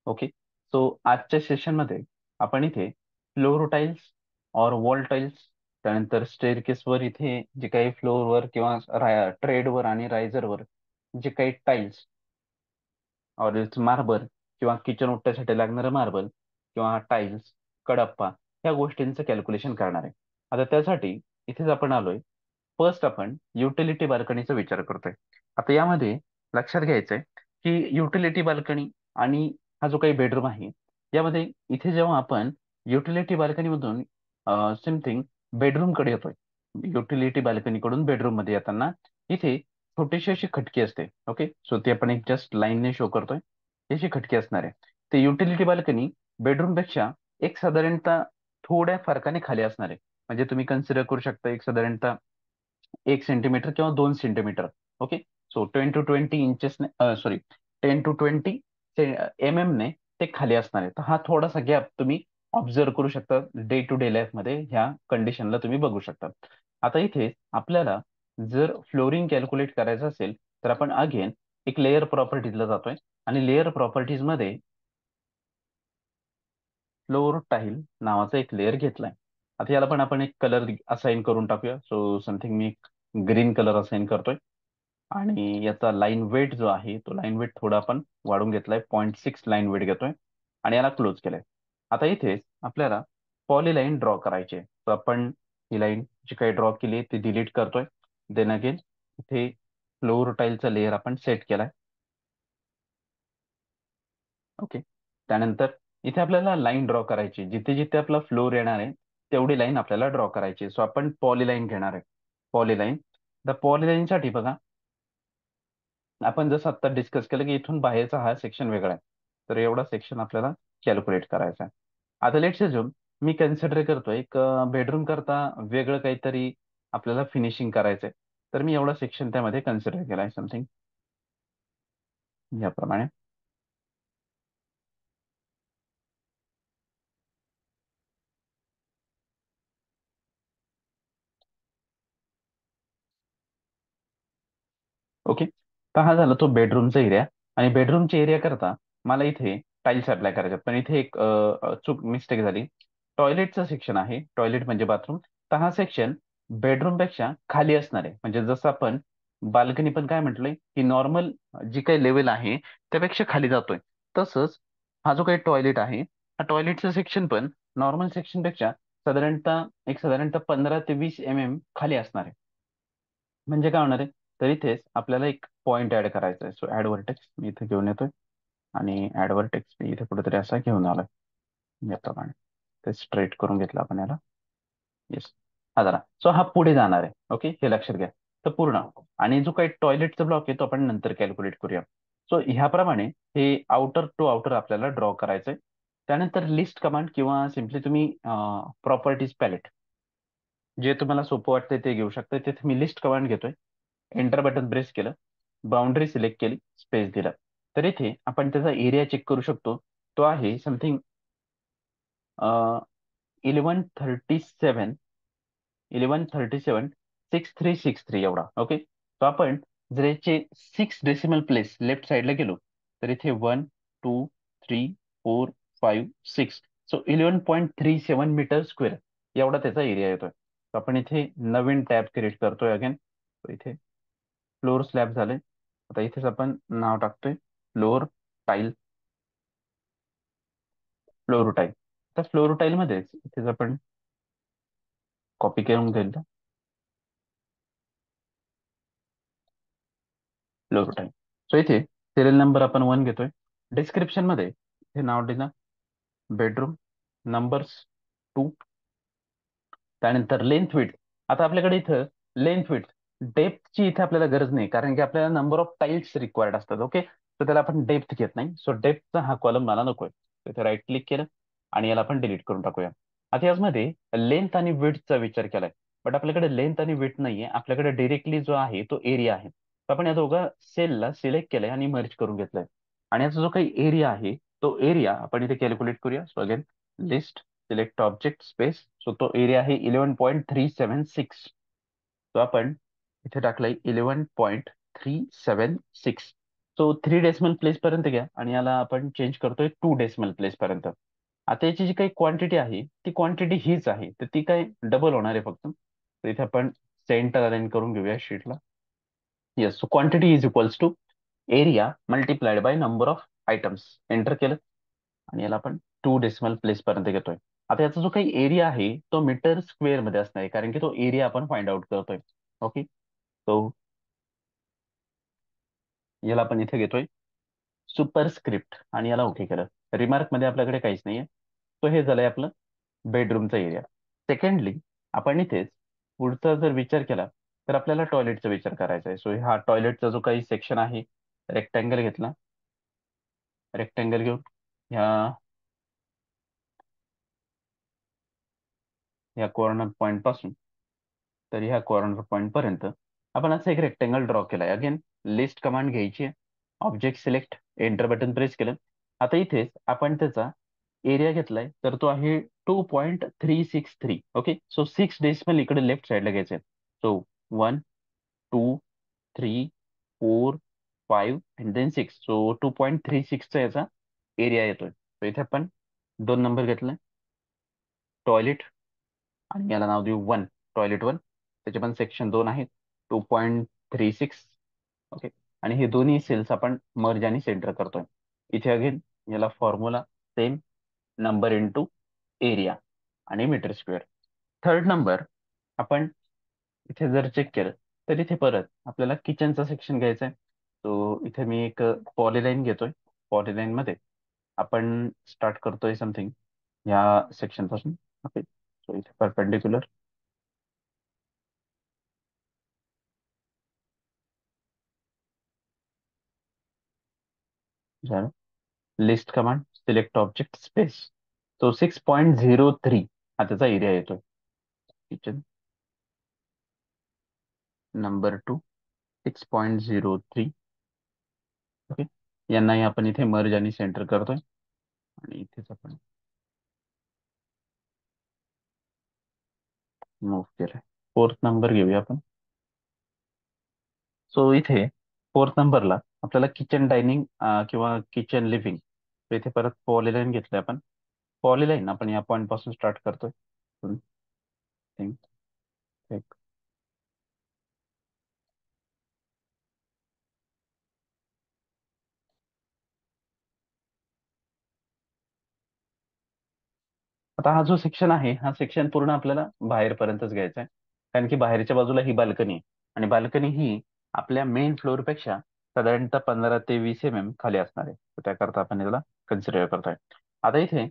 Okay. So आजच्या सेशनमध्ये आपण इथे फ्लोर टाईल्स और वॉल टाईल्स, त्यानंतर स्टेअरकेसवर इथे जे काही फ्लोअरवर किंवा ट्रेडवर आणि रायझरवर जे काही टाईल्स और मार्बल किंवा किचन ओट्यासाठी लागणारं मार्बल किंवा टाईल्स, कडप्पा, ह्या गोष्टींचं कॅल्क्युलेशन करणार आहे. आता त्यासाठी इथेच आपण आलोय. फर्स्ट आपण युटिलिटी बाल्कनीचा विचार करतोय. आता यामध्ये लक्षात घ्यायचंय की युटिलिटी बाल्कनी आणि हा जो काही बेडरूम आहे, यामध्ये इथे जेव्हा आपण युटिलिटी बाल्कनीमधून समथिंग बेडरूमकडे येतोय, युटिलिटी बाल्कनीकडून बेडरूम मध्ये येताना इथे छोटीशी अशी खटकी असते. ओके. सो ती आपण एक जस्ट लाईनने शो करतोय. त्याची खटकी असणार आहे. ते युटिलिटी बाल्कनी बेडरूमपेक्षा एक साधारणतः थोड्या फरकाने खाली असणार आहे. म्हणजे तुम्ही कन्सिडर करू शकता एक साधारणतः 1 सेंटीमीटर किंवा 2 centimetre. Okay. So 10 to 20 inches, sorry, 10 to 20 ने ते खाली असणार आहे. तर हा थोडासा गॅप तुम्ही ऑब्झर्व करू शकता. डे टू डे लाईफ मध्ये ह्या कंडिशनला तुम्ही बघू शकता. आता इथे आपल्याला जर फ्लोरिंग कॅल्क्युलेट करायचं असेल तर आपण अगेन एक लेअर प्रॉपर्टीजला जातोय आणि लेअर प्रॉपर्टीज मध्ये फ्लोर टाईल नावाचा एक लेअर घेतलाय. आता याला पण आपण एक कलर असाइन करून टाकूया. सो समथिंग मी ग्रीन कलर असाइन करतोय आणि याचा लाईन वेट जो आहे तो लाईन वेट थोडा आपण वाढून घेतलाय. 0.6 लाईन वेट घेतोय आणि याला क्लोज केलंय. आता इथे आपल्याला पॉलीलाईन ड्रॉ करायची आहे. तर आपण ही लाईन जी काही ड्रॉ केली आहे ती डिलीट करतोय. देन अगेन इथे फ्लोर टाईलचा लेअर आपण सेट केलाय. ओके. त्यानंतर इथे आपल्याला लाईन ड्रॉ करायची, जिथे जिथे आपला फ्लोर येणार आहे तेवढी लाईन आपल्याला ड्रॉ करायची. सो आपण पॉलीलाईन घेणार आहे. पॉलीलाईन. द पॉलीलाईनसाठी बघा, आपण जसं आता डिस्कस केलं की इथून बाहेरचा हा सेक्शन वेगळा आहे. तर एवढा सेक्शन आपल्याला कॅल्क्युलेट करायचा आहे. आता लेट्स अज्युम मी कन्सिडर करतोय एक बेडरूम करता वेगळं काहीतरी आपल्याला फिनिशिंग करायचंय. तर मी एवढा सेक्शन त्यामध्ये कन्सिडर केलाय समथिंग याप्रमाणे. ओके. तर हा झाला तो बेडरूमचा एरिया. आणि बेडरूमच्या एरिया करता मला इथे टाईल्स अप्लाय करायचे, पण इथे एक चूक मिस्टेक झाली. टॉयलेटचं सेक्शन आहे, टॉयलेट म्हणजे बाथरूम. तर हा सेक्शन बेडरूमपेक्षा खाली असणार आहे. म्हणजे जसं आपण बाल्कनी पण काय म्हटलंय की नॉर्मल जी काही लेवल आहे त्यापेक्षा खाली जातोय, तसंच हा जो काही टॉयलेट आहे हा टॉयलेटचं सेक्शन पण नॉर्मल सेक्शनपेक्षा साधारणतः 15 ते 20 खाली असणार आहे. म्हणजे काय होणार आहे, तर इथेच आपल्याला एक पॉइंट ऍड करायचा आहे. सो ऍड व्हर्टेक्स मी इथे घेऊन येतोय आणि ऍड व्हर्टेक्स मी इथे कुठेतरी असा घेऊन आलोय याप्रमाणे. ते स्ट्रेट करून घेतलं आपण याला. येस. हा झाला. सो हा पुढे जाणार आहे. ओके. हे लक्षात घ्या. तर पूर्ण आणि जो काही टॉयलेटचा ब्लॉक आहे तो आपण नंतर कॅल्क्युलेट करूया. सो ह्याप्रमाणे हे आउटर टू आउटर आपल्याला ड्रॉ करायचंय. त्यानंतर लिस्ट कमांड किंवा सिम्पली तुम्ही प्रॉपर्टीज पॅलेट जे तुम्हाला सोपं वाटतंय ते घेऊ शकता. तिथे मी लिस्ट कमांड घेतोय. एंटर बटन प्रेस केलं, बाउंड्री सिलेक्ट केली, स्पेस दिला. तर इथे आपण त्याचा एरिया चेक करू शकतो. तो आहे समथिंग 1137 1137 6363 एवढा. ओके. तो आपण जर याचे 6 डेसिमल प्लेस लेफ्ट साईडला गेलो तर इथे 1 2 3 4 5 6, सो 11.37 मीटर स्क्वेअर एवढा त्याचा एरिया येतोय. तर आपण इथे नवीन टॅब क्रिएट करतोय अगेन. इथे फ्लोर स्लॅब झाले. आता इथेच आपण नाव टाकतोय फ्लोर टाईल. Floor tile. तर फ्लोर टाईल मध्येच इथेच आपण कॉपी करून घेईल फ्लोर टाईल. सो इथे सिरियल नंबर आपण 1 घेतोय. डिस्क्रिप्शन मध्ये हे नाव दिलं बेडरूम नंबर्स 2. त्यानंतर लेंथ विड्थ. आता आपल्याकडे इथं लेंथ विड्थ डेप्थची इथे आपल्याला गरज नाही, कारण की आपल्याला नंबर ऑफ टाईल्स रिक्वायर्ड असतात. ओके. तर त्याला आपण डेप्थ घेत नाही. सो डेप्थचा हा कॉलम मला नकोय. इथे राईट क्लिक केलं आणि याला आपण डिलीट करून टाकूया. आता यामध्ये लेंथ आणि विड्थचा विचार केलाय, बट आपल्याकडे लेंथ आणि विड्थ नाहीये. आपल्याकडे डिरेक्टली जो आहे तो एरिया आहे. तर आपण या दोघा सेलला सिलेक्ट केलंय आणि मर्ज करून घेतलंय. आणि याचा जो काही एरिया आहे तो एरिया आपण इथे कॅल्क्युलेट करूया. So again list select object space. So तो एरिया आहे 11.376. तो आपण इथे टाकलाय 11.376. सो 3 डेसिमल प्लेस पर्यंत घ्या आणि याला आपण चेंज करतोय 2 डेसिमल प्लेस पर्यंत. आता याची जी काही क्वांटिटी आहे ती क्वांटिटी हीच आहे, तर ती काय डबल होणार आहे फक्त. तर इथे आपण सेंटर अलाइन करून घेऊया शीटला. Yes, so quantity is equals to area multiplied by number of items. Enter केलं आणि याला आपण 2 डेसिमल प्लेस पर्यंत घेतोय. आता याचा जो काही एरिया आहे तो मीटर स्क्वेअर मध्ये असणार आहे, कारण की तो एरिया आपण फाइंड आउट करतोय. ओके, तो याला आपण इथे घेतोय सुपरस्क्रिप्ट आणि याला ओके केलं. रिमार्क मध्ये आपल्याकडे काहीच नाहीये. तो हे झालंय आपलं बेडरूमचा एरिया. सेकंडली, आपण इथेच पुढचा जर विचार केला तर आपल्याला टॉयलेटचा विचार करायचा आहे. सो हा टॉयलेटचा जो काही सेक्शन आहे, रेक्टँगल घेतला. रेक्टँगल घेऊन ह्या ह्या कॉर्नर पॉईंट पासून तर ह्या कॉर्नर पॉईंट पर्यंत आपण असं एक रेक्टँगल ड्रॉ केलाय. अगेन लिस्ट कमांड घ्यायची आहे. Object select, enter button press केलं. आता इथेच आपण त्याचा एरिया घेतलाय, तर तो आहे 2.363. ओके, सो 6 डेसिमल इकडे लेफ्ट साईडला घ्यायचे आहेत. So 1, 2, 3, 4, 5 and then 6. सो 2.36चा याचा एरिया येतोय. तर इथे आपण 2 नंबर घेतलाय, टॉयलेट, आणि याला नाव देऊ 1, टॉयलेट 1. त्याचे पण सेक्शन 2 आहेत, 2.36. ओके, आणि हे दोन्ही सेल्स आपण मर्ज आणि सेंटर करतोय. इथे अगेन याला formula same, number into area आणि मीटर स्क्वेअर. थर्ड नंबर आपण इथे जर चेक केलं तर इथे परत आपल्याला किचनचा सेक्शन घ्यायचा आहे. तो इथे मी एक पॉलीलाईन घेतोय. पॉलीलाईन मध्ये आपण स्टार्ट करतोय समथिंग ह्या सेक्शन पासून. ओके, सो इथे परपेंडिक्युलर झालं. List command, select object space. तो 6.03 हा त्याचा एरिया येतोय. Kitchen number 2, 6.03. ओके, यांनाही आपण इथे मर्ज आणि सेंटर करतोय आणि इथेच आपण मूव्ह केलंय. फोर्थ नंबर घेऊया आपण. सो इथे फोर्थ नंबरला आपल्याला किचन डायनिंग किंवा किचन लिव्हिंग. इथे परत पॉलीलाईन घेतलंय आपण. पॉलीलाईन आपण या पॉईंट पासून स्टार्ट करतोय. दोन, तीन, एक. आता हा जो सेक्शन आहे हा सेक्शन पूर्ण आपल्याला बाहेरपर्यंतच घ्यायचा आहे, कारण की बाहेरच्या बाजूला ही बाल्कनी आहे आणि बाल्कनी ही आपल्या मेन फ्लोअरपेक्षा साधारणतः 15 ते 20 खाली असणार आहे. तर त्याकरता आपण याला कन्सिडर करतोय. आता इथे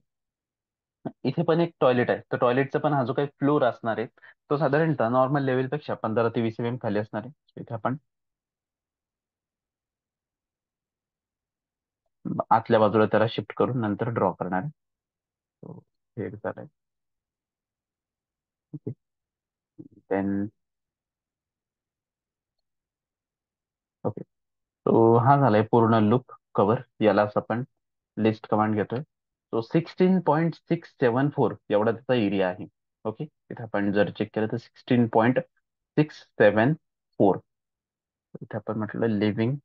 इथे पण एक टॉयलेट आहे, तर टॉयलेटचा पण हा जो काही फ्लोर असणार आहे तो साधारणतः नॉर्मल लेवलपेक्षा 15 ते 20 खाली असणार आहे. So इथे आपण आतल्या बाजूला त्याला शिफ्ट करून नंतर ड्रॉ करणार आहे. So, हे एक झालंय. देन ओके, तो हा झालाय पूर्ण लुक कव्हर. यालाच आपण लिस्ट कमांड घेतोय. तो 16.674 एवढा त्याचा एरिया आहे. ओके, इथे आपण जर चेक केलं तर 16.674. इथे आपण म्हटलं living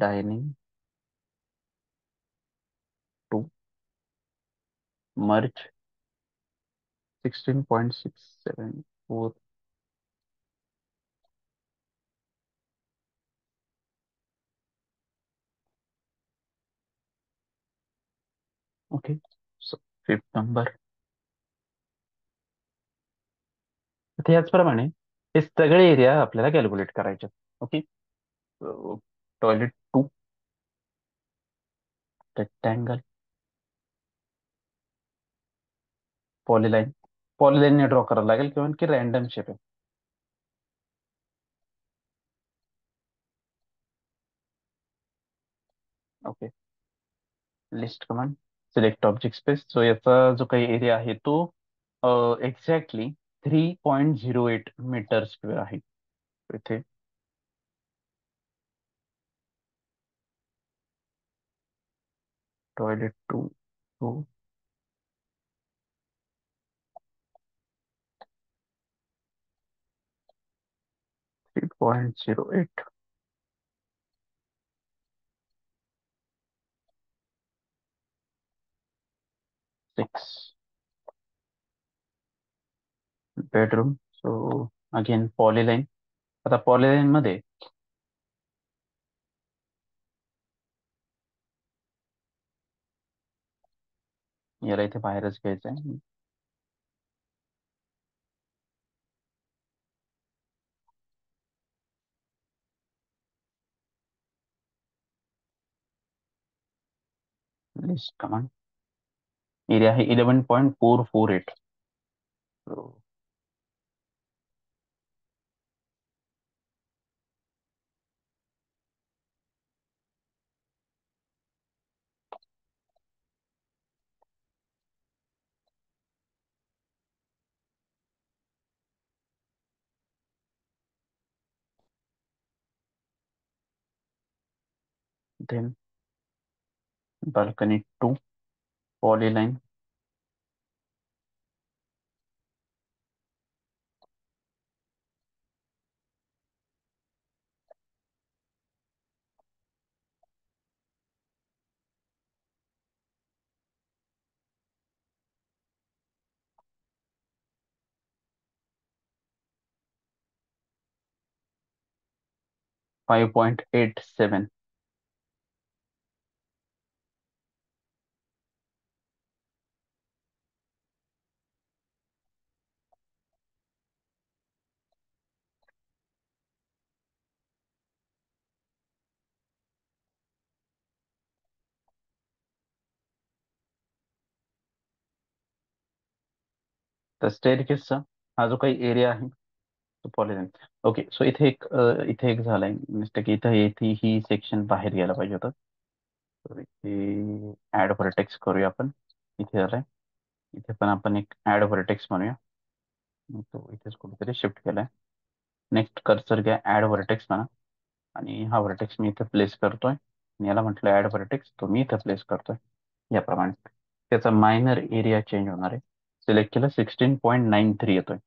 dining to merge 16.674. Okay, so fifth number. तर याचप्रमाणे हे सगळे एरिया आपल्याला कॅल्क्युलेट करायचे. Okay, toilet 2, rectangle, polyline. पॉलीलाईनने ड्रॉ करावं लागेल किंवा की रॅन्डम शेप आहे. Okay, list command, select object space. So याचा जो काही एरिया आहे तो एक्झॅक्टली 3.08 मीटर स्क्वेअर आहे. इथे toilet 2, to 3.08. Six bedroom. So again polyline. आता पॉलीलाईन मध्ये याला इथे बाहेरच घ्यायचं आहे. List command. एरिया आहे 11.448. Then balcony to polyline. 5.87. तर स्टेअरकेसचा हा जो काही एरिया आहे तो पॉलीलाईन. ओके. सो इथे एक झालाय मिस्टेक. इथे इथे ही सेक्शन बाहेर गेला पाहिजे होतं. तर इथे ऍड व्हर्टेक्स करूया आपण. इथे झालाय. इथे पण आपण एक ऍड व्हर्टेक्स म्हणूया. मग तो इथेच कुठेतरी शिफ्ट केलाय. नेक्स्ट कर्सर घ्या, ऍड व्हर्टेक्स म्हणा. आणि हा व्हर्टेक्स मी इथे प्लेस करतोय. आणि याला म्हटलं ऍड व्हर्टेक्स, तो मी इथे प्लेस करतोय याप्रमाणे. त्याचा मायनर एरिया चेंज होणार आहे. सिलेक्ट केलं, 16.93 येतोय.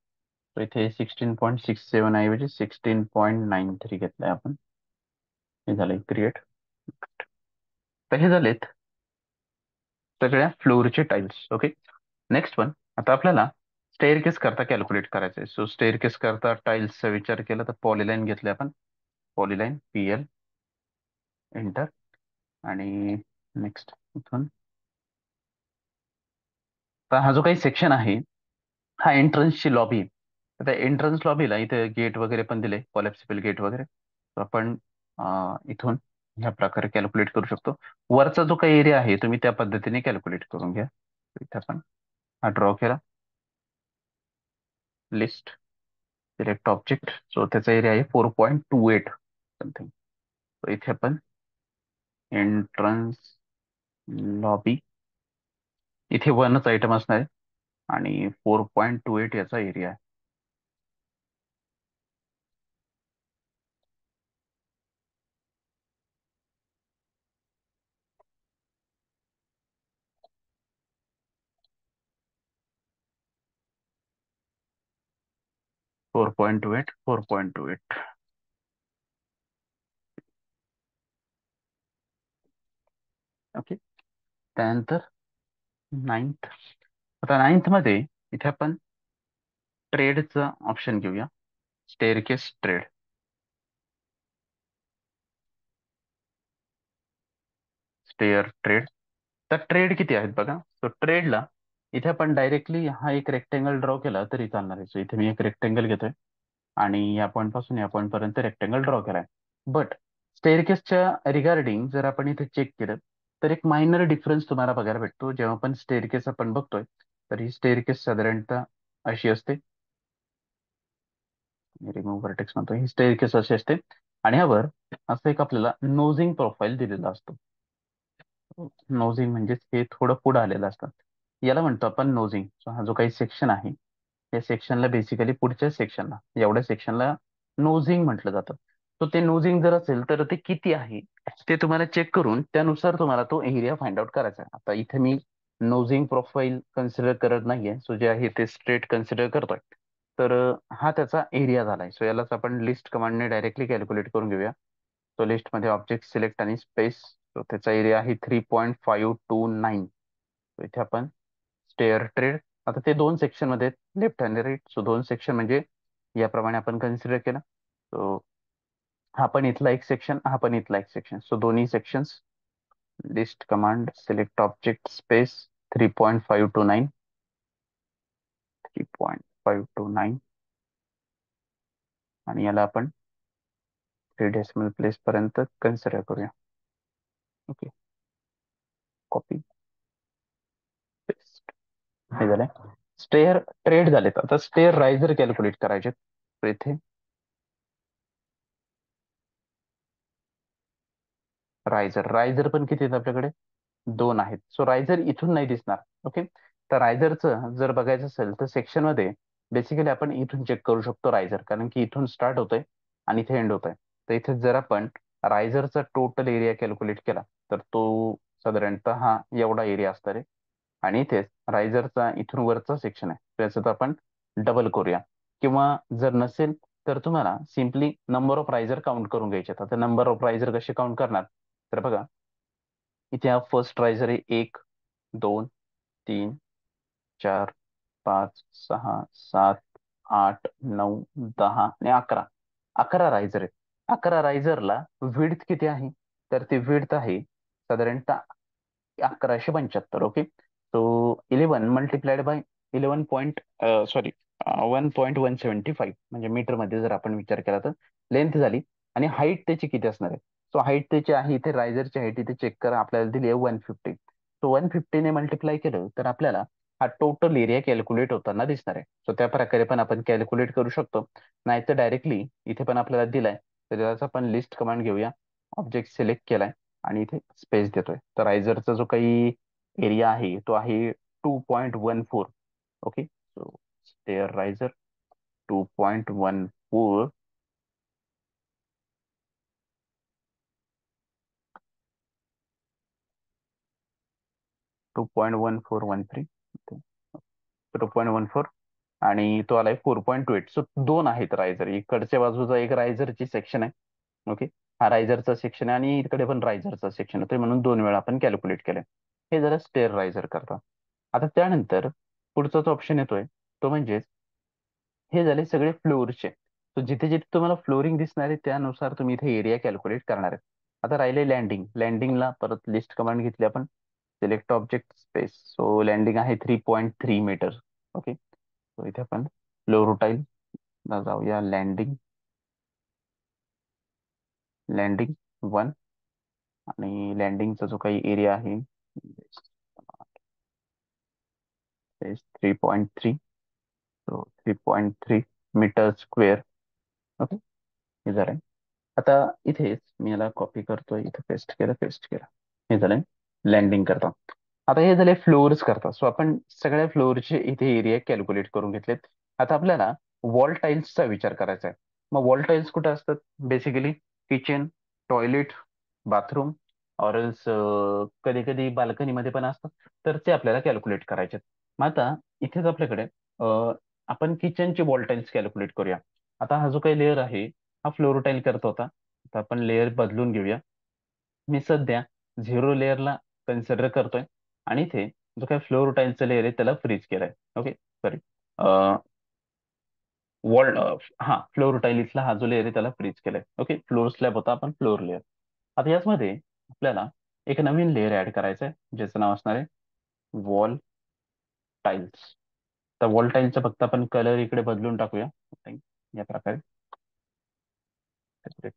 तर इथे 16.67 ऐवजी 16.93 घेतलंय आपण. हे झालंय क्रिएट. तर हे झालेत सगळ्या फ्लोअरचे टाईल्स. ओके. Next one. आता आपल्याला स्टेअरकेस करता कॅल्क्युलेट करायचंय. सो स्टेअरकेस करता टाईल्सचा विचार केला तर पॉलीलाईन घेतले आपण. पॉलीलाईन PL एंटर. आणि नेक्स्ट इथून. तर हा जो काही सेक्शन आहे हा एंट्रन्सची लॉबी. आता एंट्रन्स लॉबीला इथे गेट वगैरे पण दिले, कॉलेप्सिबल गेट वगैरे. तर आपण इथून ह्या प्रकारे कॅल्क्युलेट करू शकतो. वरचा जो काही एरिया आहे तुम्ही त्या पद्धतीने कॅल्क्युलेट करून घ्या. इथे आपण हा ड्रॉ केला. लिस्ट. Select object. सो त्याचा एरिया आहे 4.28 समथिंग. तर इथे आपण एंट्रन्स लॉबी. इथे वनच आयटम असणार आहे. आणि 4.28 याचा एरिया आहे. Four point two eight 4.28. ओके. त्यानंतर नाईन्थ. आता नाईन्थ मध्ये इथे आपण ट्रेडचा ऑप्शन घेऊया. Staircase tread. Stair tread. तर ट्रेड किती आहेत बघा. तो ट्रेडला इथे आपण डायरेक्टली हा एक रेक्टेंगल ड्रॉ केला तरी चालणार आहे. सो इथे मी एक रेक्टेंगल घेतोय आणि या पॉईंट पासून या पॉईंट पर्यंत रेक्टेंगल ड्रॉ केलाय. बट स्टेअरकेसच्या रिगार्डिंग जर आपण इथे चेक केलं तर एक मायनर डिफरन्स तुम्हाला बघायला भेटतो. जेव्हा आपण स्टेअरकेस आपण बघतोय तर ही स्टेअरकेस साधारणतः अशी असते. रिमूव्ह व्हर्टेक्स म्हणतो. ही स्टेअरकेस अशी असते आणि यावर असं एक आपल्याला नोजिंग प्रोफाईल दिलेला असतो. नोजिंग म्हणजेच हे थोडं पुढं आलेलं असतं. याला म्हणतो आपण नोजिंग. सो हा जो काही सेक्शन आहे या सेक्शनला बेसिकली पुढच्या सेक्शनला एवढ्या सेक्शनला नोजिंग म्हटलं जातं. तो ते नोजिंग जर असेल तर ते किती आहे ते तुम्हाला चेक करून त्यानुसार तुम्हाला तो एरिया फाइंड आउट करायचा आहे. आता इथे मी नोजिंग प्रोफाईल कन्सिडर करत नाहीये. सो जे आहे ते स्ट्रेट कन्सिडर करतोय. तर हा त्याचा एरिया झालाय. सो यालाच आपण लिस्ट कमांडने डायरेक्टली कॅल्क्युलेट करून घेऊया. तो लिस्टमध्ये ऑब्जेक्ट सिलेक्ट आणि स्पेस. तो त्याचा एरिया आहे 3.529. इथे आपण स्टेअर ट्रेड. आता ते दोन सेक्शन मध्ये लेफ्ट आणि राईट, सो दोन सेक्शन म्हणजे याप्रमाणे आपण कन्सिडर केलं. सो हा पण इथला एक सेक्शन, हा पण इथला एक सेक्शन, सो दोन्ही sections. List command select object space 3.529, 3.529, आणि याला आपण 3 डेसिमल प्लेस पर्यंत कन्सिडर करूया. Okay, copy paste. हे झालंय. स्टेअर ट्रेड झालेत. आता स्टेअर रायझर कॅल्क्युलेट करायचे. तर इथे रायझर रायझर पण किती आहेत आपल्याकडे? दोन आहेत. सो रायझर इथून नाही दिसणार. ओके, तर रायझरचं जर बघायचं असेल तर सेक्शन मध्ये बेसिकली आपण इथून चेक करू शकतो रायझर, कारण की इथून स्टार्ट होतंय आणि इथे एंड होतंय. तर इथे जर आपण रायझरचा टोटल एरिया कॅल्क्युलेट केला तर तो साधारणतः हा एवढा एरिया असणार आहे. आणि इथे रायझरचा इथून वरचा सेक्शन आहे, त्याचं तर आपण डबल करूया. किंवा जर नसेल तर तुम्हाला simply number of riser count करून घ्यायचे. आता नंबर ऑफ रायझर कसे काउंट करणार? तर बघा, इथे हा फर्स्ट रायझर आहे. 1, 2, 3, 4, 5, 6, 7, 8, 9, 10 आणि 11. 11 रायझर आहेत. 11 रायझरला विड्थ किती आहे? तर ती विड्थ आहे साधारणतः 1175. ओके, सो 11 मल्टिप्लाइड बाय 1.175, म्हणजे मीटर मध्ये जर आपण विचार केला तर लेंथ झाली. आणि हाईट त्याची किती असणार आहे? सो हाईट त्याची आहे, इथे रायझरची हाईट इथे चेक करा, आपल्याला दिली आहे 150. सो 150 ने मल्टिप्लाय केलं तर आपल्याला हा टोटल एरिया कॅल्क्युलेट होताना दिसणार आहे. सो त्या प्रकारे पण आपण कॅल्क्युलेट करू शकतो. नाही तर डायरेक्टली इथे पण आपल्याला दिलाय, तर त्याचा आपण लिस्ट कमांड घेऊया. ऑब्जेक्ट सिलेक्ट केलाय आणि इथे स्पेस देतोय. तर रायझरचा जो काही एरिया आहे तो आहे 2.14. ओके, सो स्टेअर रायझर 2.14, 2.1413, 2.14, आणि तो आलाय 4.28. सो दोन आहेत रायझर. इकडच्या बाजूचा एक रायझरची सेक्शन आहे. ओके, हा रायझरचा सेक्शन आहे आणि इकडे पण रायझरचा सेक्शन होते, म्हणून दोन वेळा आपण कॅल्क्युलेट केलंय. हे जरा स्टेअर रायझर करता. आता त्यानंतर पुढचा जो ऑप्शन येतोय तो म्हणजे हे झाले सगळे फ्लोअरचे. तर जिथे जिथे तुम्हाला फ्लोरिंग दिसणार आहे त्यानुसार तुम्ही इथे एरिया कॅल्क्युलेट करणार आहे. आता राहिले लँडिंग. लँडिंगला परत लिस्ट कमांड घेतली आपण. Select object space, so landing आहे 3.3 मीटर. ओके, सो इथे आपण फ्लोरोटाईल जाऊया. लँडिंग, लँडिंग 1, आणि लँडिंगचा जो काही एरिया आहे 3.3, सो 3.3 मीटर स्क्वेअर. ओके, हे झालंय. आता इथेच मी याला कॉपी करतोय, इथे पेस्ट केलं. हे झालंय लँडिंग करता. आता हे झाले फ्लोअर्स करता. सो आपण सगळ्या फ्लोअरचे इथे एरिया कॅल्क्युलेट करून घेतलेत. आता आपल्याला वॉल टाईल्सचा विचार करायचा आहे. मग वॉल टाईल्स कुठे असतात? बेसिकली किचन, टॉयलेट, बाथरूम, ऑरल्स कधी कधी बाल्कनीमध्ये पण असतात. तर ते आपल्याला कॅल्क्युलेट करायचे आहेत. मग आता इथेच आपल्याकडे आपण किचनचे वॉल टाईल्स कॅल्क्युलेट करूया. आता हा जो काही लेअर आहे हा फ्लोर टाईल करत होता. आता आपण लेअर बदलून घेऊया. मी सध्या 0 लेअरला कन्सिडर करतोय आणि इथे जो काही फ्लोर टाईलचा लेअर आहे त्याला फ्रीज केलाय. ओके, सॉरी, वॉल, हा फ्लोर टाईल इथला हा जो लेअर आहे त्याला फ्रीज केलाय. ओके, फ्लोर स्लॅब होता, आपण फ्लोर लेअर. आता याचमध्ये आपल्याला एक नवीन लेअर ऍड करायचं आहे ज्याचं नाव असणार आहे वॉल टाईल्स. तर वॉल टाईलचा फक्त आपण कलर इकडे बदलून टाकूया. या प्रकारे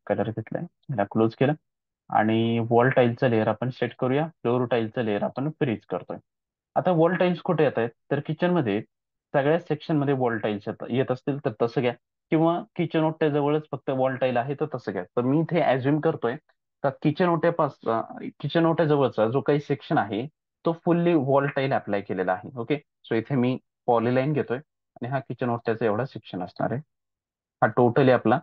कलर घेतलाय, याला क्लोज केलं, आणि वॉल टाईलचा लेअर आपण सेट करूया. फ्लोर टाईलचा लेअर आपण फ्रीज करतोय. आता वॉल टाईल्स कुठे येत आहेत? तर किचन मध्ये सगळ्या सेक्शन मध्ये वॉल टाईल्स येत असतील तर तसं घ्या, किंवा किचन ओट्या जवळच फक्त वॉल टाईल आहे तर तसं घ्या. तर मी इथे ऍझ्युम करतोय का किचन ओट्या जवळचा जो काही सेक्शन आहे तो फुल्ली वॉल टाईल अप्लाय केलेला आहे. ओके, सो इथे मी पॉलीलाईन घेतोय आणि हा किचन ओट्याचा एवढा सेक्शन असणार आहे. हा टोटली आपला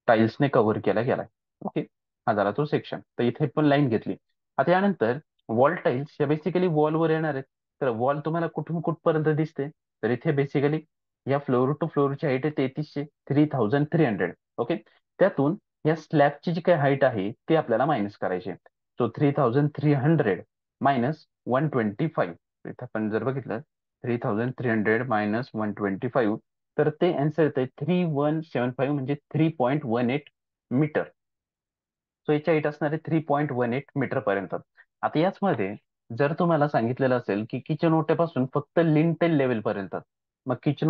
टाइल्सने कव्हर केला गेलाय. ओके, हा झाला तो सेक्शन. तर इथे पण लाईन घेतली. आता यानंतर वॉल टाइल्स या बेसिकली वॉलवर येणार आहेत. तर वॉल तुम्हाला कुठून कुठपर्यंत दिसते? तर इथे बेसिकली या फ्लोअर टू फ्लोअरची हाईट आहे 3300. ओके, त्यातून या स्लॅबची जी काही हाईट आहे ती आपल्याला मायनस करायची आहे. So 3300 minus 125. इथे आपण जर बघितलं 3300 मायनस 125, तर ते आन्सर येते 3175, म्हणजे 3.18 मीटर. सो याची हाईट असणार आहे 3.18 मीटर पर्यंत. आता याचमध्ये जर तुम्हाला सांगितलेलं असेल की किचन ओट्यापासून फक्त लिंटेल लेवल पर्यंत, मग किचन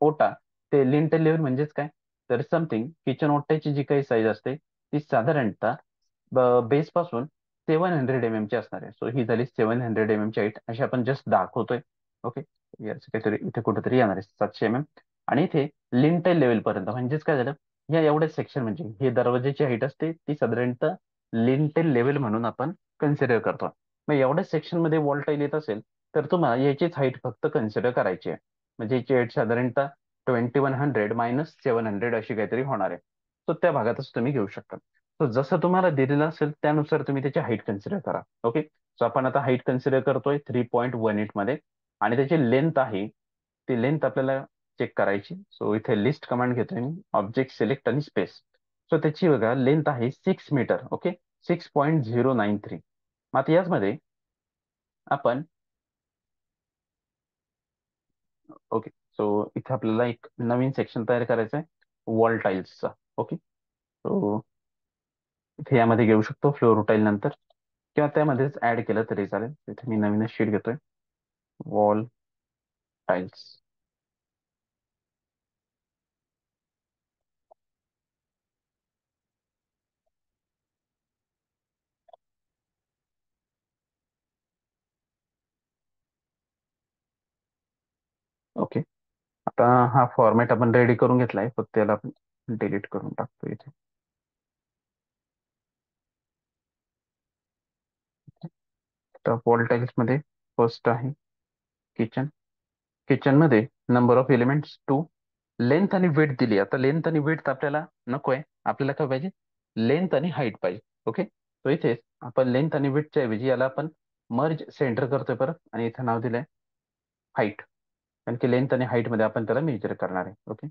ओटा ते लिंटेल लेवल म्हणजेच काय? तर समथिंग किचन ओट्याची जी काही साईज असते ती साधारणतः बेस पासून 700 mm ची असणार आहे. सो ही झाली 700 mm ची हाईट, अशी आपण जस्ट दाखवतोय. ओके, याचं काहीतरी इथे कुठेतरी येणार आहे 700 mm. आणि इथे लिंटेल लेवल पर्यंत म्हणजेच काय झालं, या एवढ्या सेक्शन म्हणजे हे दरवाजाची हाईट असते ती साधारणतः लिंटेल लेवल म्हणून आपण कन्सिडर करतो. मग एवढ्या सेक्शन मध्ये वॉल टाईल येत असेल तर तुम्हाला याचीच हाईट फक्त कन्सिडर करायची आहे. म्हणजे याची हाईट साधारणतः 2100 मायनस 700 अशी काहीतरी होणार आहे. तर त्या भागातच तुम्ही घेऊ शकता. तर जसं तुम्हाला दिलेलं असेल त्यानुसार तुम्ही त्याची हाईट कन्सिडर करा. ओके, सो आपण आता हाईट कन्सिडर करतोय 3.18 मध्ये, आणि त्याची लेंथ आहे, ती लेंथ आपल्याला चेक करायची. सो इथे लिस्ट कमांड घेतोय मी, ऑब्जेक्ट सिलेक्ट आणि स्पेस. सो त्याची बघा लेंथ आहे 6 मीटर. ओके, 6.093. मग आता याचमध्ये आपण, ओके, सो इथे आपल्याला एक नवीन सेक्शन तयार करायचं आहे वॉल टाईल्सचा. ओके, सो इथे यामध्ये घेऊ शकतो फ्लोर टाईल नंतर, किंवा त्यामध्येच ऍड केलं तरी चालेल. इथे मी नवीनच शीट घेतोय, वॉल टाईल्स. ओके, आता हा फॉर्मॅट आपण रेडी करून घेतलाय, फक्त त्याला आपण डिलीट करून टाकतो इथे. तर वॉल टाईल्स मध्ये फर्स्ट आहे किचन. किचन मध्ये नंबर ऑफ एलिमेंट्स 2, लेंथ आणि विड्थ दिली. आता लेंथ आणि विड्थ आपल्याला नको आहे, आपल्याला काय पाहिजे? लेंथ आणि हाईट पाहिजे. ओके, तो इथेच आपण लेंथ आणि विड्थच्या ऐवजी याला आपण मर्ज सेंटर करतोय परत, आणि इथं नाव दिलंय हाईट, कारण की लेंथ आणि हाईट मध्ये आपण त्याला मेजर करणार आहे. ओके,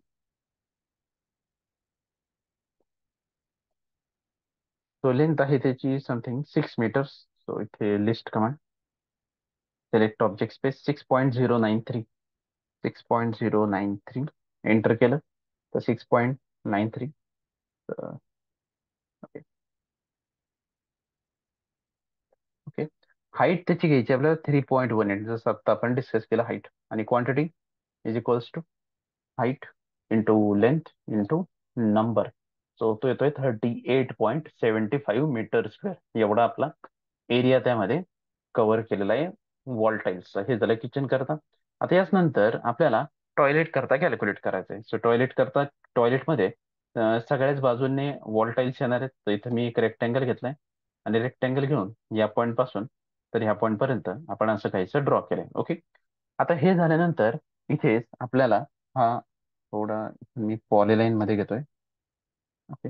तो लेंथ आहे त्याची समथिंग 6 मीटर्स. सो इथे list command, select object space, 6.093, 6.093 enter केलं तर 6.93. ओके, ओके, हाईट त्याची घ्यायची आपल्याला 3.18, जसं आता आपण डिस्कस केलं हाईट. आणि quantity is equals to height into length into number. So तो येतोय 38.75 मीटर स्क्वेअर, एवढा आपला एरिया त्यामध्ये कव्हर केलेला आहे वॉल टाईल्सचा. हे झालं किचन करता. आता याच नंतर आपल्याला टॉयलेट करता कॅल्क्युलेट करायचं आहे. सो टॉयलेट करता, टॉयलेटमध्ये सगळ्याच बाजूने वॉल टाईल्स येणार आहेत. तर इथं मी एक रेक्टँगल घेतलाय, आणि रेक्टँगल घेऊन या पॉईंट पासून तर ह्या पॉईंट पर्यंत आपण असं काहीसं ड्रॉ केलंय. ओके, आता हे झाल्यानंतर इथेच आपल्याला हा थोडा मी पॉलीलाईन मध्ये घेतोय. ओके,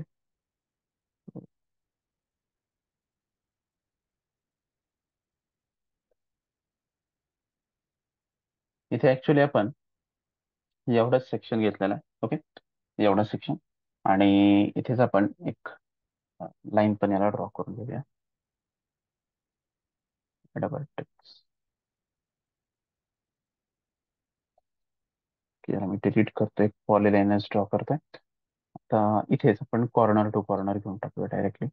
इथे ऍक्च्युली आपण एवढाच सेक्शन घेतलेला आहे. ओके, एवढा सेक्शन, आणि इथेच आपण एक लाईन पण याला ड्रॉ करून घेऊया. डबल टिक्स, की मी डिलीट करतोय, पॉलीलाईनच ड्रॉ करतोय. आता इथेच आपण कॉर्नर टू कॉर्नर घेऊन टाकूया डायरेक्टली.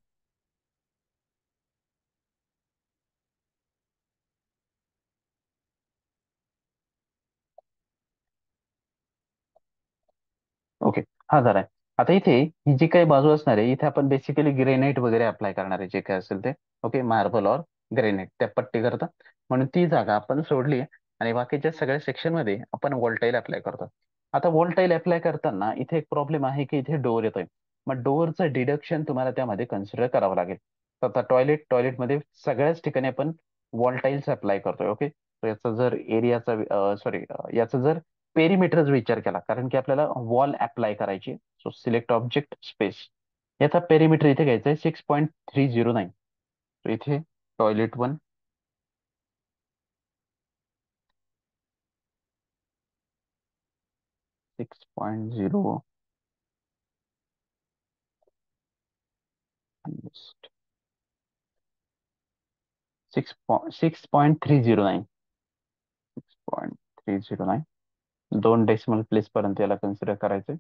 ओके, हा झालाय. आता इथे ही जी काही बाजू असणार आहे, इथे आपण बेसिकली ग्रेनाइट वगैरे अप्लाय करणार आहे, जे काय असेल ते. ओके, मार्बल और ग्रेनाइट त्या पट्टी करता, म्हणून ती जागा आपण सोडली आहे. आणि बाकीच्या सगळ्या सेक्शन मध्ये आपण वॉलटाईल अप्लाय करतो. आता वॉलटाईल अप्लाय करताना इथे एक प्रॉब्लेम आहे की इथे डोअर येतोय. मग डोअरचं डिडक्शन तुम्हाला त्यामध्ये कन्सिडर करावं लागेल. तर आता टॉयलेटमध्ये सगळ्याच ठिकाणी आपण वॉलटाईल्स अप्लाय करतोय. ओके, तर याचा जर एरियाचा, सॉरी, याचा जर पेरिमीटरचा विचार केला, कारण की आपल्याला वॉल अप्लाय करायची. सो सिलेक्ट ऑब्जेक्ट स्पेस, याचा पेरिमीटर इथे घ्यायचा आहे 6.309. तर इथे टॉयलेट 1, 6.0, 6.309, 3.309 दोन डेसिमल प्लेस पर्यंत याला कन्सिडर करायचे.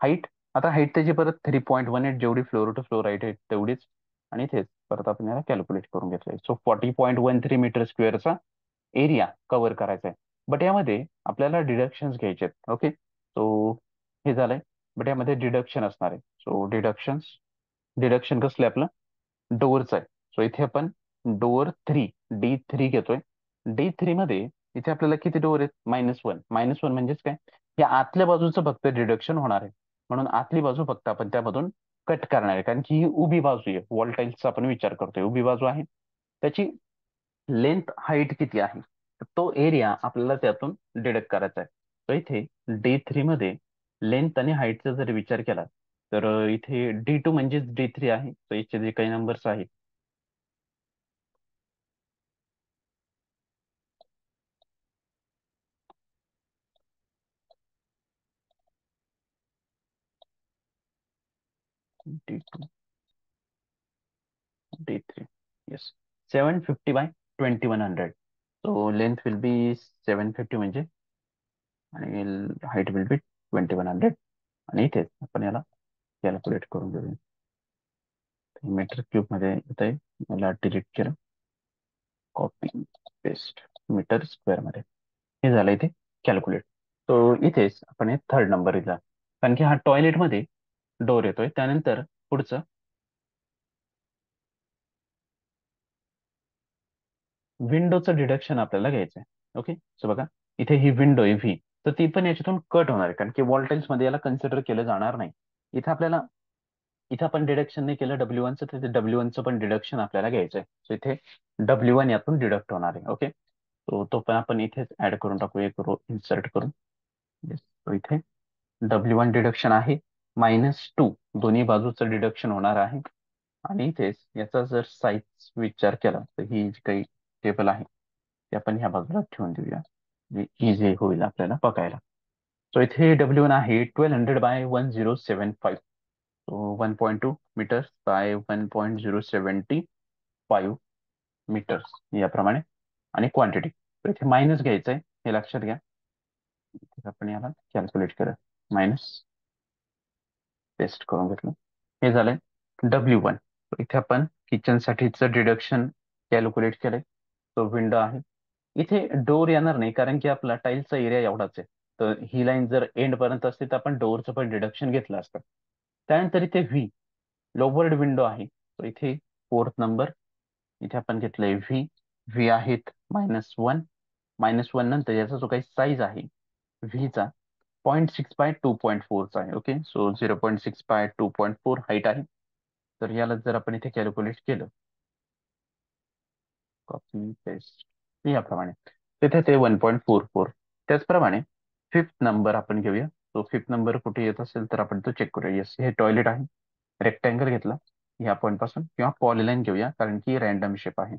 हाईट, आता हाईट त्याची परत 3.18 जेवढी फ्लोर टू फ्लोर हाईट आहे तेवढीच, आणि इथेच परत आपण याला कॅल्क्युलेट करून घेतलंय. सो 40.13 मीटर स्क्वेअरचा एरिया कव्हर करायचा आहे. बट यामध्ये आपल्याला डिडक्शन्स घ्यायचे आहेत. ओके, सो हे झालंय. बट यामध्ये डिडक्शन असणार आहे. सो डिडक्शन कसलं आपलं डोअरचं आहे. सो इथे आपण डोअर 3 D3 घेतोय. D3 मध्ये इथे आपल्याला किती डोअर आहेत? -1. -1 म्हणजेच काय, या आतल्या बाजूचं फक्त डिडक्शन होणार आहे. म्हणून आतली बाजू फक्त आपण त्यामधून कट करणार आहे, कारण की ही उभी बाजू आहे. वॉल टाईल्सचा आपण विचार करतोय, उभी बाजू आहे. त्याची लेंथ हाईट किती आहे, तर तो एरिया आपल्याला त्यातून डिडक्ट करायचा आहे. तर इथे D3 मध्ये लेंथ आणि हाईटचा जर विचार केला तर इथे D2 म्हणजेच D3 आहे. तर इथे जे काही नंबर्स आहेत, D2 D3, yes, 750 by 2100. So length will be 750 म्हणजे, आणि हाईट विल बी 2100. आणि इथेच आपण याला कॅल्क्युलेट करून घेऊया. मीटर क्यूब मध्ये येत आहे, मला डिलीट केलं, कॉपी पेस्ट, मीटर स्क्वेअर मध्ये हे झालं इथे कॅल्क्युलेट. तो इथेच आपण हे थर्ड नंबर इथला, कारण की हा टॉयलेट मध्ये डोर येतोय. त्यानंतर पुढचं विंडोचं डिडक्शन आपल्याला घ्यायचं आहे. ओके, सो बघा इथे ही विंडो आहे व्ही, तर ती पण याच्यातून कट होणार आहे, कारण की वॉलटाईल्स मध्ये याला कन्सिडर केलं जाणार नाही. इथे आपल्याला, इथे आपण डिडक्शन नाही केलं W1चं, तर W1चं पण डिडक्शन आपल्याला घ्यायचं आहे. सो इथे W1 यातून डिडक्ट होणार आहे. ओके, तो पण आपण इथेच ऍड करून टाकू, एक रो इन्सर्ट करून. Yes. तो इथे W1 डिडक्शन आहे, -2 दोन्ही बाजूचं डिडक्शन होणार आहे. आणि इथेच याचा जर साईज विचार केला तर ही जी काही टेबल आहे ते आपण ह्या बाजूला ठेवून देऊया, जे इझी होईल आपल्याला बघायला. सो इथे W1 आहे 1200 by 1075. So 1.2 metres by 1.075 metres याप्रमाणे. आणि क्वांटिटी, तर इथे मायनस घ्यायचं आहे, हे लक्षात घ्या. इथे आपण याला कॅल्क्युलेट करूया, मायनस, पेस्ट करून घेतलं. हे झालंय W1. इथे आपण किचन साठीचं डिडक्शन कॅल्क्युलेट केलंय. तो विंडो आहे. इथे डोर येणार नाही, कारण की आपला टाईलचा एरिया एवढाच आहे. तर ही लाईन जर एंड पर्यंत असते तर आपण डोअरचं पण डिडक्शन घेतलं असतं. त्यानंतर इथे व्ही, लोवर्ड विंडो आहे. तर इथे फोर्थ नंबर, इथे आपण घेतलंय व्ही. व्ही आहेत -1. -1 नंतर याचा जो काही साईज आहे व्हीचा 0.6 by 2.4 आहे. ओके, सो 0.6 by 2.4 हाईट आहे. तर याला जर आपण इथे कॅल्क्युलेट केलं, कॉपी पेस्ट, याप्रमाणे तिथे ते 1.44. त्याचप्रमाणे फिफ्थ नंबर आपण घेऊया. तो फिफ्थ नंबर कुठे येत असेल तर आपण तो चेक करूया. येस, हे टॉयलेट आहे. रेक्टँगल घेतला ह्या पॉईंट पासून, किंवा पॉलीलाईन घेऊया कारण की रॅन्डम शेप आहे.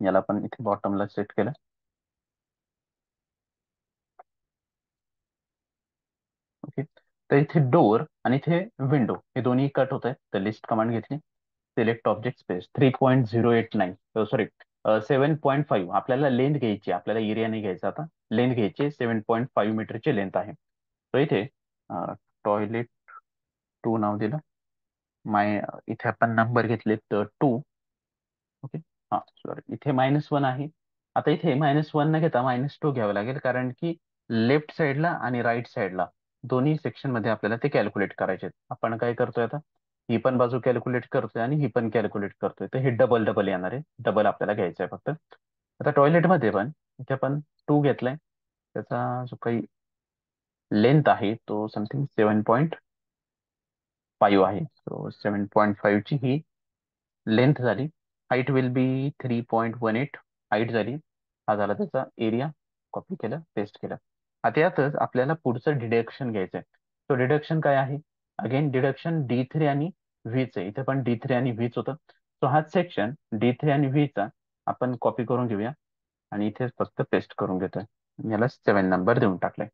याला आपण इथे बॉटमला सेट केलं. ओके, तर इथे डोअर आणि इथे विंडो हे दोन्ही कट होत आहेत. तर लिस्ट कमांड घेतली, सिलेक्ट ऑब्जेक्ट स्पेस 3.089, सॉरी 7.5. आपल्याला लेंथ घ्यायची, आपल्याला एरिया नाही घ्यायचा आता, लेंथ घ्यायची 7.5 मीटरची लेंथ आहे. तर इथे टॉयलेट 2 नाव दिलं. इथे आपण नंबर घेतले तर 2. ओके, हा सॉरी, इथे -1 आहे. आता इथे -1 न घेता -2 घ्यावं लागेल, कारण की लेफ्ट साईडला आणि राईट साईडला दोन्ही सेक्शन मध्ये आपल्याला ते कॅल्क्युलेट करायचे आहेत. आपण काय करतोय आता, ही पण बाजू कॅल्क्युलेट करतोय आणि ही पण कॅल्क्युलेट करतोय. तर हे डबल डबल येणार आहे, डबल आपल्याला घ्यायचं आहे फक्त. आता टॉयलेटमध्ये पण इथे आपण 2 घेतलाय. त्याचा जो काही लेंथ आहे तो समथिंग 7.5 आहे. सो 7.5 ची ही लेंथ झाली. हाईट विल बी 3.18 हाईट झाली. हा झाला त्याचा एरिया. कॉपी केलं, पेस्ट केलं. आता यातच आपल्याला पुढचं डिडक्शन घ्यायचं आहे. तो डिडक्शन काय आहे? अगेन डिडक्शन D3 आणि व्हीच आहे. इथे पण D3 आणि व्हीच होतं. सो हाच सेक्शन D3 आणि व्हीचा आपण कॉपी करून घेऊया आणि इथेच फक्त पेस्ट करून घेतोय. याला 7 नंबर देऊन टाकलाय.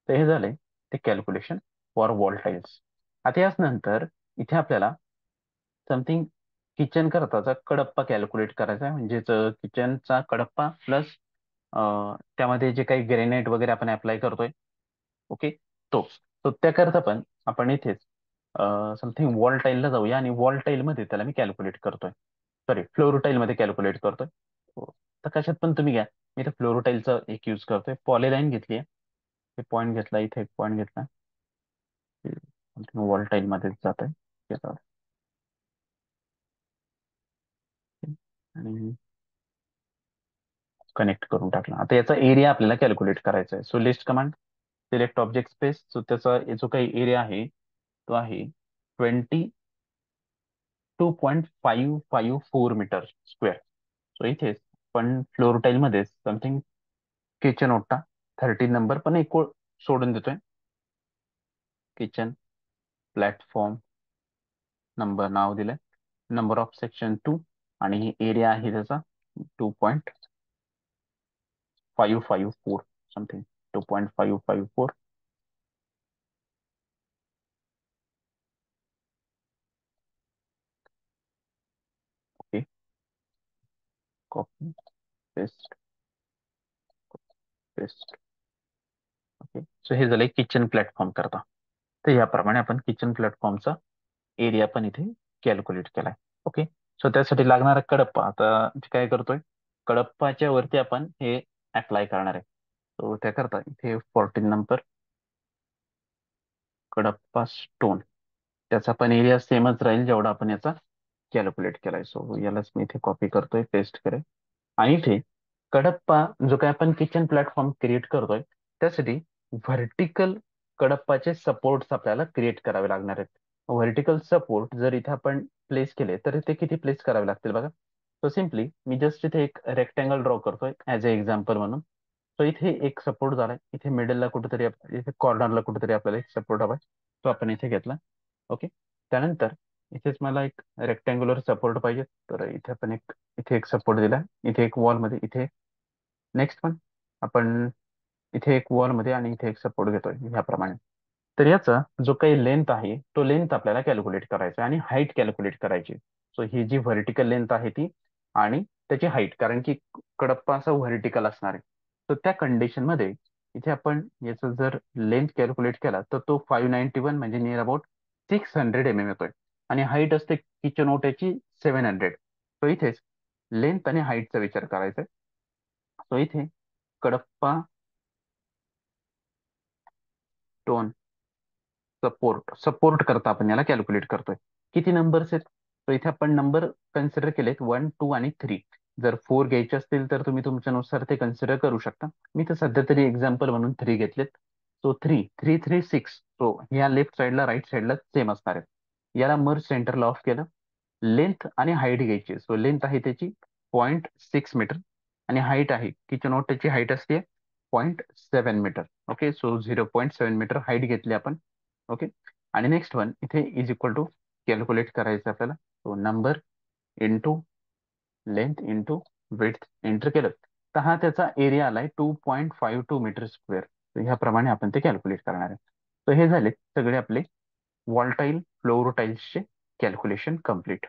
तर हे झालंय ते कॅल्क्युलेशन फॉर वॉल टाईल्स. आता याच नंतर इथे आपल्याला समथिंग किचन करताचा कडप्पा कॅल्क्युलेट करायचा आहे. म्हणजेच किचनचा कडप्पा प्लस त्यामध्ये जे काही ग्रेनाइट वगैरे आपण अप्लाय करतोय, ओके, तो तो त्याकरता पण आपण इथेच समथिंग वॉल टाईलला जाऊया आणि वॉल टाईलमध्ये त्याला मी कॅल्क्युलेट करतोय, सॉरी फ्लोर टाईलमध्ये कॅल्क्युलेट करतोय. हो. तर कशात पण तुम्ही घ्या, मी तर फ्लोर टाईलचा एक यूज करतोय. पॉलीलाईन घेतली आहे, हे पॉईंट घेतला, इथे एक पॉईंट घेतला, वॉल टाईलमध्ये जात आहे आणि कनेक्ट करून टाकला. आता याचा एरिया आपल्याला कॅल्क्युलेट करायचा आहे. So list command, select object space. So त्याचा जो काही एरिया आहे तो आहे 22.554 मीटर स्क्वेअर. सो इथे पण फ्लोर टाईल मध्ये समथिंग किचन ओटा 13 नंबर पण एक ओळ सोडून देतोय. किचन प्लॅटफॉर्म नंबर नाव दिलंय, नंबर ऑफ सेक्शन 2 आणि एरिया आहे त्याचा 2.554 something, 2.554. Okay, copy paste paste. Okay, so हे झालंय किचन प्लॅटफॉर्म करता. तर याप्रमाणे आपण किचन प्लॅटफॉर्मचा एरिया पण इथे कॅल्क्युलेट केलाय. ओके, सो त्यासाठी लागणारा कडप्पा आता काय करतोय, कडप्पाच्या वरती आपण हे अप्लाय करणार आहे. सो त्याकरता इथे 14 नंबर कडप्पा स्टोन, त्याचा पण एरिया सेमच राहील जेवढा आपण याचा कॅल्क्युलेट केलाय. सो यालाच मी इथे कॉपी करतोय, पेस्ट करेल. आणि इथे कडप्पा जो काय आपण किचन प्लॅटफॉर्म क्रिएट करतोय त्यासाठी व्हर्टिकल कडप्पाचे सपोर्ट्स आपल्याला क्रिएट करावे लागणार आहेत. व्हर्टिकल सपोर्ट जर इथे आपण प्लेस केले तर ते किती प्लेस करावे लागतील बघा. सो सिम्पली मी जस्ट इथे एक रेक्टँगल ड्रॉ करतोय ऍज अ एक्झाम्पल म्हणून. सो इथे एक सपोर्ट झालाय, इथे मिडलला कुठेतरी इथे कॉर्नरला कुठेतरी आपल्याला एक सपोर्ट हवाय, तो आपण इथे घेतला. ओके, त्यानंतर इथेच मला एक रेक्टँग्युलर सपोर्ट पाहिजे, तर इथे आपण एक इथे एक सपोर्ट दिला, इथे एक वॉल मध्ये, इथे नेक्स्ट पण आपण इथे एक वॉल मध्ये आणि इथे एक सपोर्ट घेतोय ह्याप्रमाणे. तर याचा जो काही लेंथ आहे तो लेंथ आपल्याला कॅल्क्युलेट करायचा आहे आणि हाईट कॅल्क्युलेट करायची. सो ही जी व्हर्टिकल लेंथ आहे ती आणि त्याची हाईट, कारण की कडप्पा असा व्हर्टिकल असणार आहे. तर त्या कंडिशन मध्ये इथे आपण याचा जर लेंथ कॅल्क्युलेट केला तर तो 591 म्हणजे नियर अबाउट 600 येतोय आणि हाईट असते किचन ओट्याची 700. सो इथेच लेंथ आणि हाईटचा विचार करायचा आहे. सो इथे कडप्पा टोन सपोर्ट सपोर्ट करता आपण याला कॅल्क्युलेट करतोय. किती नंबर्स आहेत, तर इथे आपण नंबर कन्सिडर केलेत 1, 2 आणि 3. जर 4 घ्यायचे असतील तर तुम्ही तुमच्यानुसार ते कन्सिडर करू शकता. मी तर सध्या तरी एक्झाम्पल म्हणून 3 घेतलेत. सो 3, 3, 3, 6. सो ह्या लेफ्ट साईडला राईट साईडला सेम असणार आहेत. याला मर्ज सेंटरला ऑफ केलं. लेंथ आणि हाईट घ्यायची. सो लेंथ आहे त्याची 0.6 मीटर आणि हाईट आहे किचन ओट्याची हाईट असते 0.7 metre. Okay, so 0.7 metre height घेतली आपण. ओके, आणि नेक्स्ट वन इथे इज इक्वल टू कॅल्क्युलेट करायचं आपल्याला. So number into length into width enter केलं तर हा त्याचा एरिया आलाय 2.52 मीटर स्क्वेअर. तर ह्याप्रमाणे आपण ते कॅल्क्युलेट करणार आहे. तर हे झाले सगळे आपले वॉल टाईल फ्लोर टाईल्सचे कॅल्क्युलेशन कम्प्लीट.